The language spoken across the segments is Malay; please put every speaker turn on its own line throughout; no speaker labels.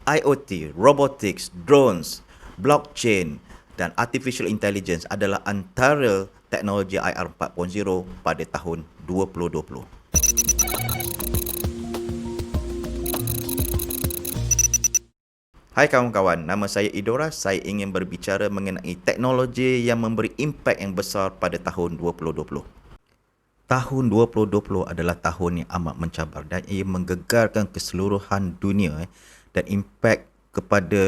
IoT, robotics, drones, blockchain dan artificial intelligence adalah antara teknologi IR 4.0 pada tahun 2020. Hai kawan-kawan, nama saya Idora. Saya ingin berbicara mengenai teknologi yang memberi impak yang besar pada tahun 2020. Tahun 2020 adalah tahun yang amat mencabar dan ia menggegarkan keseluruhan dunia dan impak kepada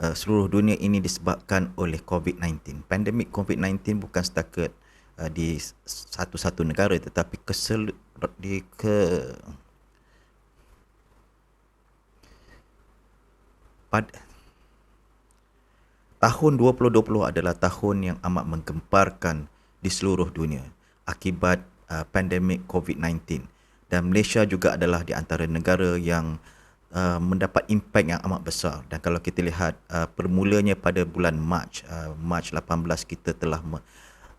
seluruh dunia ini disebabkan oleh COVID-19. Pandemik COVID-19 bukan setakat di satu-satu negara tetapi di ke pada tahun 2020 adalah tahun yang amat menggemparkan di seluruh dunia akibat pandemik COVID-19 dan Malaysia juga adalah di antara negara yang mendapat impak yang amat besar. Dan kalau kita lihat permulanya pada bulan Mac 18 kita telah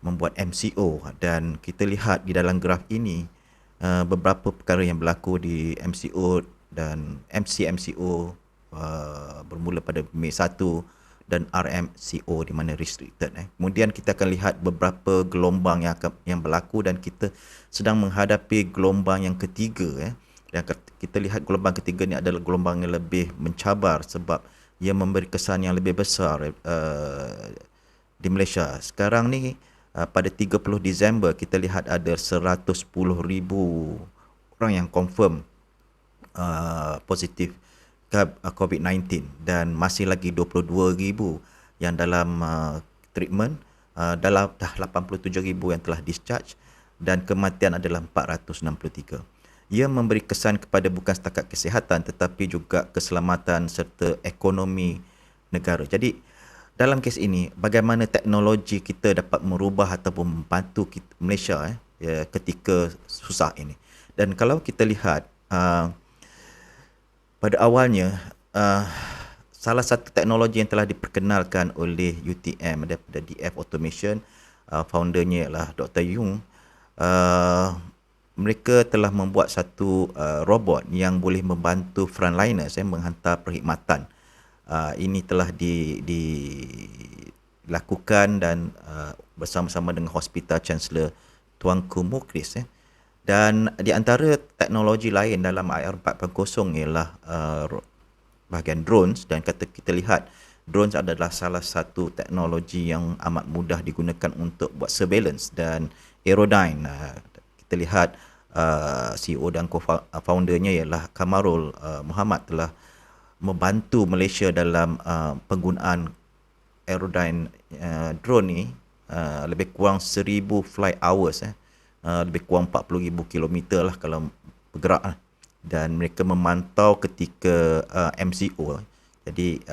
membuat MCO dan kita lihat di dalam graf ini beberapa perkara yang berlaku di MCO dan MCO bermula pada Mei 1 dan RMCO di mana restricted. Kemudian kita akan lihat beberapa gelombang yang berlaku dan kita sedang menghadapi gelombang yang ketiga. Dan kita lihat gelombang ketiga ni adalah gelombang yang lebih mencabar sebab ia memberi kesan yang lebih besar di Malaysia. Sekarang ni pada 30 Disember kita lihat ada 110,000 orang yang confirm positif COVID-19 dan masih lagi 22,000 yang dalam treatment, dalam dah 87,000 yang telah discharge dan kematian adalah 463. Ia memberi kesan kepada bukan setakat kesihatan tetapi juga keselamatan serta ekonomi negara. Jadi dalam kes ini bagaimana teknologi kita dapat merubah ataupun membantu Malaysia ketika susah ini. Dan kalau kita lihat pada awalnya salah satu teknologi yang telah diperkenalkan oleh UTM daripada DF Automation, foundernya ialah Dr. Yung. Mereka telah membuat satu robot yang boleh membantu frontliners menghantar perkhidmatan. Ini telah dilakukan dan bersama-sama dengan Hospital Chancellor Tuanku Mukhlis. Dan di antara teknologi lain dalam IR 4.0 ialah bahagian drones dan kita lihat drones adalah salah satu teknologi yang amat mudah digunakan untuk buat surveillance dan aerodyne. Kita lihat CEO dan co-foundernya ialah Kamarul Muhammad telah membantu Malaysia dalam penggunaan aerodyne drone ni lebih kurang 1,000 flight hours lebih kurang 40,000 kilometer lah kalau bergerak dan mereka memantau ketika MCO. Jadi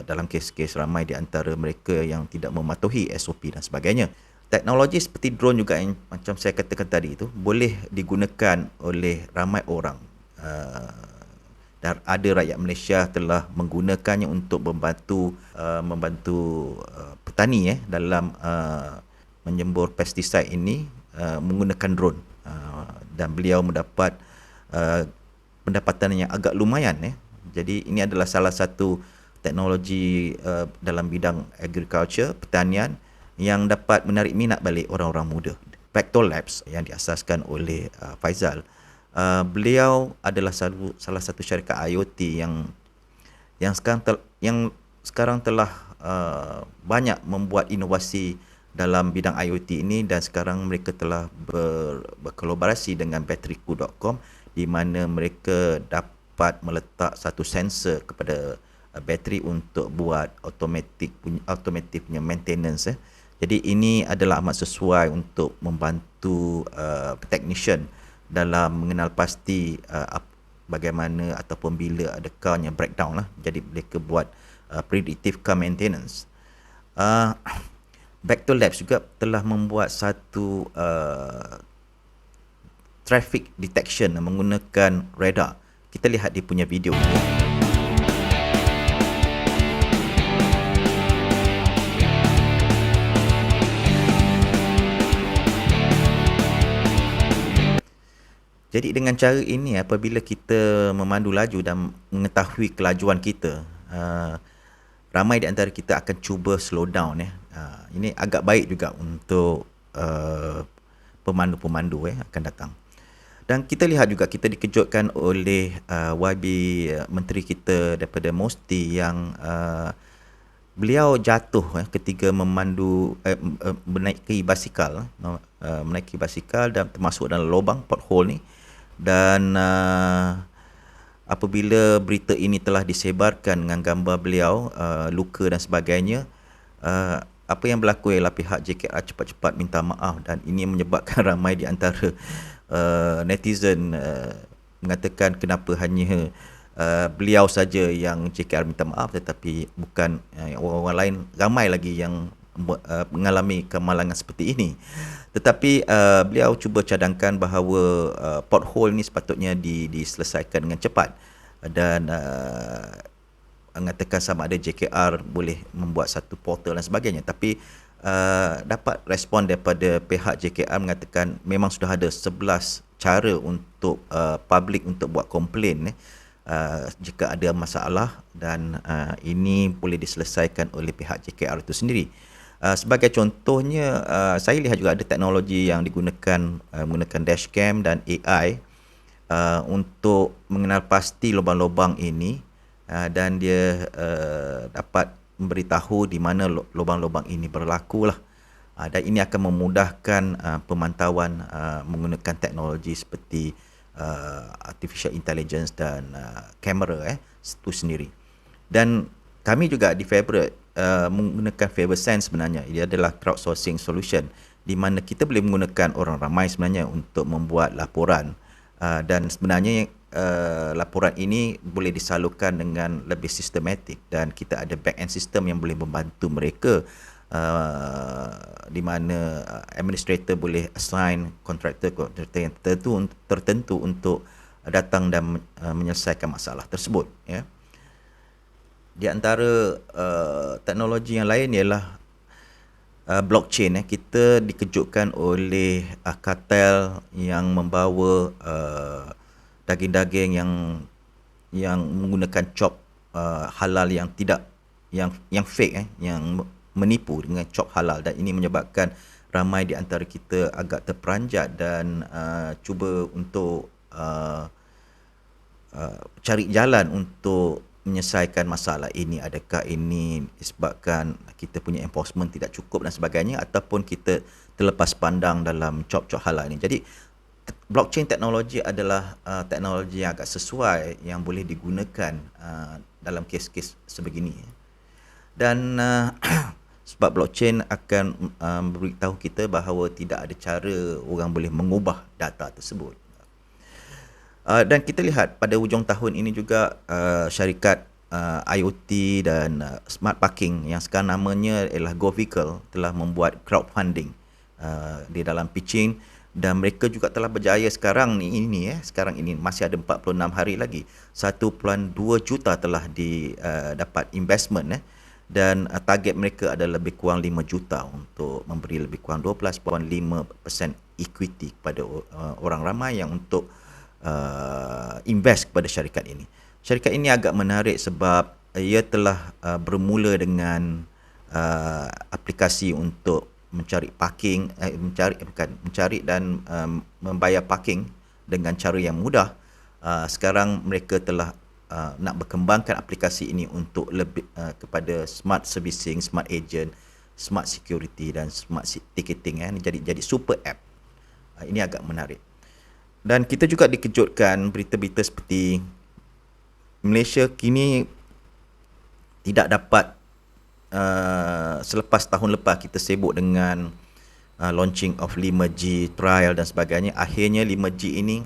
dalam kes-kes ramai di antara mereka yang tidak mematuhi SOP dan sebagainya. Teknologi seperti drone juga yang macam saya katakan tadi itu boleh digunakan oleh ramai orang. Dan ada rakyat Malaysia telah menggunakannya untuk membantu petani dalam menyembur pestiside ini menggunakan drone dan beliau mendapat pendapatan yang agak lumayan. Jadi ini adalah salah satu teknologi dalam bidang agriculture, pertanian yang dapat menarik minat balik orang-orang muda. Vector Labs yang diasaskan oleh Faizal, beliau adalah salah satu syarikat IoT yang sekarang telah banyak membuat inovasi dalam bidang IoT ini dan sekarang mereka telah berkolaborasi dengan Bateriku.com di mana mereka dapat meletak satu sensor kepada bateri untuk buat automatic punya maintenance. Jadi ini adalah amat sesuai untuk membantu technician dalam mengenal pasti bagaimana ataupun bila ada carnya breakdown lah. Jadi mereka buat predictive car maintenance. Vector Labs juga telah membuat satu traffic detection menggunakan radar. Kita lihat dia punya video ini. Jadi dengan cara ini apabila kita memandu laju dan mengetahui kelajuan kita, ramai di antara kita akan cuba slow down ya. Ini agak baik juga untuk pemandu-pemandu akan datang. Dan kita lihat juga kita dikejutkan oleh YB Menteri kita daripada Mosti yang beliau jatuh ketika menaiki basikal dan termasuk dalam lubang pothole ni. Dan apabila berita ini telah disebarkan dengan gambar beliau luka dan sebagainya, apa yang berlaku ialah pihak JKR cepat-cepat minta maaf, dan ini menyebabkan ramai di antara netizen mengatakan kenapa hanya beliau saja yang JKR minta maaf, tetapi bukan orang-orang lain, ramai lagi yang mengalami kemalangan seperti ini. Tetapi beliau cuba cadangkan bahawa pothole ni sepatutnya diselesaikan dengan cepat, dan mengatakan sama ada JKR boleh membuat satu portal dan sebagainya. Tapi dapat respon daripada pihak JKR mengatakan memang sudah ada 11 cara untuk public untuk buat komplain jika ada masalah, dan ini boleh diselesaikan oleh pihak JKR itu sendiri. Sebagai contohnya, saya lihat juga ada teknologi yang digunakan menggunakan dashcam dan AI untuk mengenal pasti lubang-lubang ini, dan dia dapat memberitahu di mana lubang-lubang ini berlaku lah. Dan ini akan memudahkan pemantauan menggunakan teknologi seperti artificial intelligence dan kamera itu sendiri. Dan kami juga di Favorite menggunakan Favor Sense sebenarnya. Ia adalah crowdsourcing solution di mana kita boleh menggunakan orang ramai sebenarnya untuk membuat laporan, dan sebenarnya laporan ini boleh disalurkan dengan lebih sistematik, dan kita ada back end system yang boleh membantu mereka, di mana administrator boleh assign kontraktor yang tertentu untuk datang dan menyelesaikan masalah tersebut ya. Di antara teknologi yang lain ialah blockchain. Kita dikejutkan oleh kartel yang membawa daging-daging yang menggunakan chop halal yang tidak yang fake yang menipu dengan chop halal, dan ini menyebabkan ramai di antara kita agak terperanjat dan cuba untuk cari jalan untuk menyelesaikan masalah ini. Adakah ini disebabkan kita punya enforcement tidak cukup dan sebagainya, ataupun kita terlepas pandang dalam chop-chop halal ini. Jadi blockchain teknologi adalah teknologi yang agak sesuai yang boleh digunakan dalam kes-kes sebegini. Dan sebab blockchain akan memberitahu kita bahawa tidak ada cara orang boleh mengubah data tersebut. Dan kita lihat pada hujung tahun ini juga syarikat IoT dan smart parking yang sekarang namanya ialah GoVehicle telah membuat crowdfunding di dalam pitching, dan mereka juga telah berjaya sekarang ini masih ada 46 hari lagi 1.2 juta telah dapat investment dan target mereka adalah lebih kurang 5 juta untuk memberi lebih kurang 12.5% equity kepada orang ramai yang untuk invest kepada syarikat ini. Syarikat ini agak menarik sebab ia telah bermula dengan aplikasi untuk mencari parking, mencari dan membayar parking dengan cara yang mudah. Sekarang mereka telah nak berkembangkan aplikasi ini untuk lebih kepada smart servicing, smart agent, smart security dan smart ticketing. Jadi super app. Ini agak menarik. Dan kita juga dikejutkan berita-berita seperti Malaysia kini tidak dapat selepas tahun lepas kita sibuk dengan launching of 5G trial dan sebagainya, akhirnya 5G ini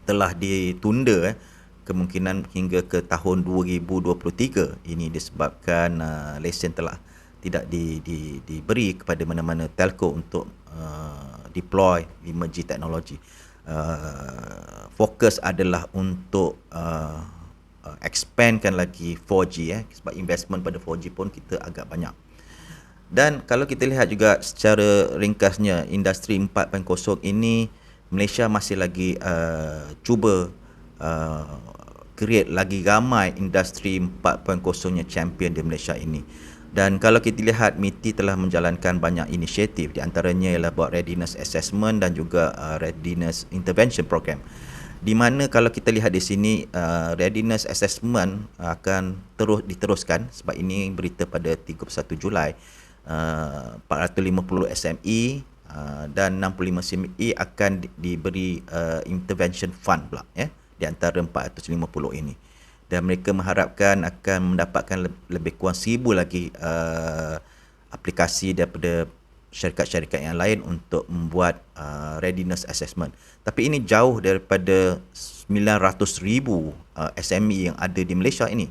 telah ditunda kemungkinan hingga ke tahun 2023. Ini disebabkan lesen telah tidak diberi kepada mana-mana telco untuk deploy 5G teknologi. Fokus adalah untuk expandkan lagi 4G sebab investment pada 4G pun kita agak banyak. Dan kalau kita lihat juga secara ringkasnya industri 4.0 ini Malaysia masih lagi cuba uh, create lagi ramai industri 4.0-nya champion di Malaysia ini. Dan kalau kita lihat MITI telah menjalankan banyak inisiatif, di antaranya ialah buat readiness assessment dan juga readiness intervention program. Di mana kalau kita lihat di sini readiness assessment akan terus diteruskan sebab ini berita pada 31 Julai. 450 SME dan 65 SME akan diberi intervention fund pula ya, di antara 450 ini. Dan mereka mengharapkan akan mendapatkan lebih kurang 1000 lagi aplikasi daripada syarikat-syarikat yang lain untuk membuat readiness assessment. Tapi ini jauh daripada 900,000 SME yang ada di Malaysia ini.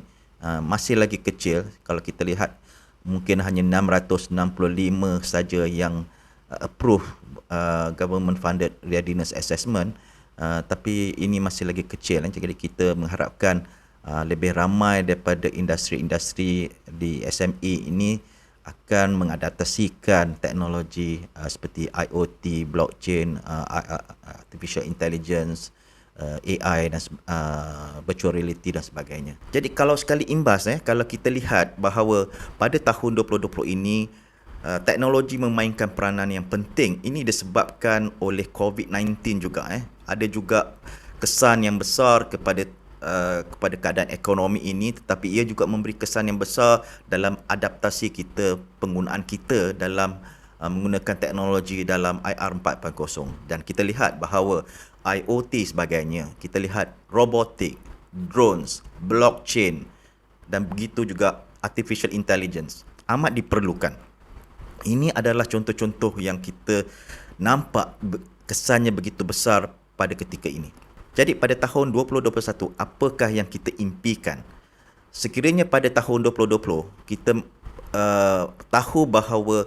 Masih lagi kecil. Kalau kita lihat mungkin hanya 665 saja yang approve government funded readiness assessment, tapi ini masih lagi kecil. Jadi kita mengharapkan lebih ramai daripada industri-industri di SME ini akan mengadaptasikan teknologi seperti IoT, blockchain, artificial intelligence, AI dan virtual reality dan sebagainya. Jadi kalau sekali imbas kalau kita lihat bahawa pada tahun 2020 ini teknologi memainkan peranan yang penting. Ini disebabkan oleh COVID-19 juga Ada juga kesan yang besar kepada keadaan ekonomi ini, tetapi ia juga memberi kesan yang besar dalam adaptasi kita, penggunaan kita dalam menggunakan teknologi dalam IR 4.0. Dan kita lihat bahawa IoT sebagainya, kita lihat robotik, drones, blockchain dan begitu juga artificial intelligence amat diperlukan. Ini adalah contoh-contoh yang kita nampak kesannya begitu besar pada ketika ini. Jadi pada tahun 2021, apakah yang kita impikan? Sekiranya pada tahun 2020, kita tahu bahawa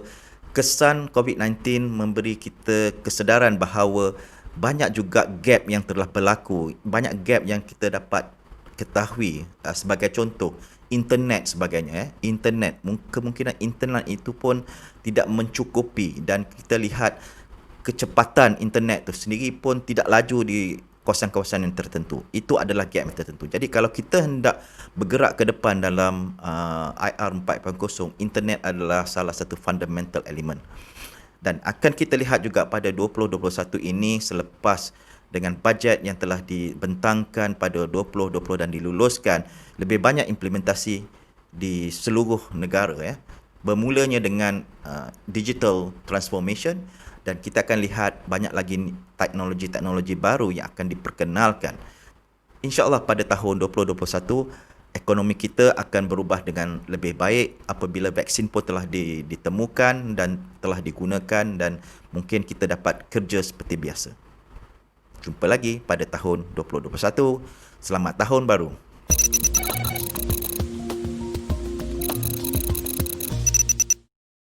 kesan COVID-19 memberi kita kesedaran bahawa banyak juga gap yang telah berlaku, banyak gap yang kita dapat ketahui. Sebagai contoh, internet sebagainya. Internet, kemungkinan internet itu pun tidak mencukupi dan kita lihat kecepatan internet itu sendiri pun tidak laju di kawasan-kawasan yang tertentu. Itu adalah gap yang tertentu. Jadi kalau kita hendak bergerak ke depan dalam IR 4.0, internet adalah salah satu fundamental element. Dan akan kita lihat juga pada 2021 ini, selepas dengan bajet yang telah dibentangkan pada 2020 dan diluluskan, lebih banyak implementasi di seluruh negara Bermulanya dengan digital transformation, dan kita akan lihat banyak lagi teknologi-teknologi baru yang akan diperkenalkan. InsyaAllah pada tahun 2021, ekonomi kita akan berubah dengan lebih baik apabila vaksin pun telah ditemukan dan telah digunakan, dan mungkin kita dapat kerja seperti biasa. Jumpa lagi pada tahun 2021. Selamat tahun baru.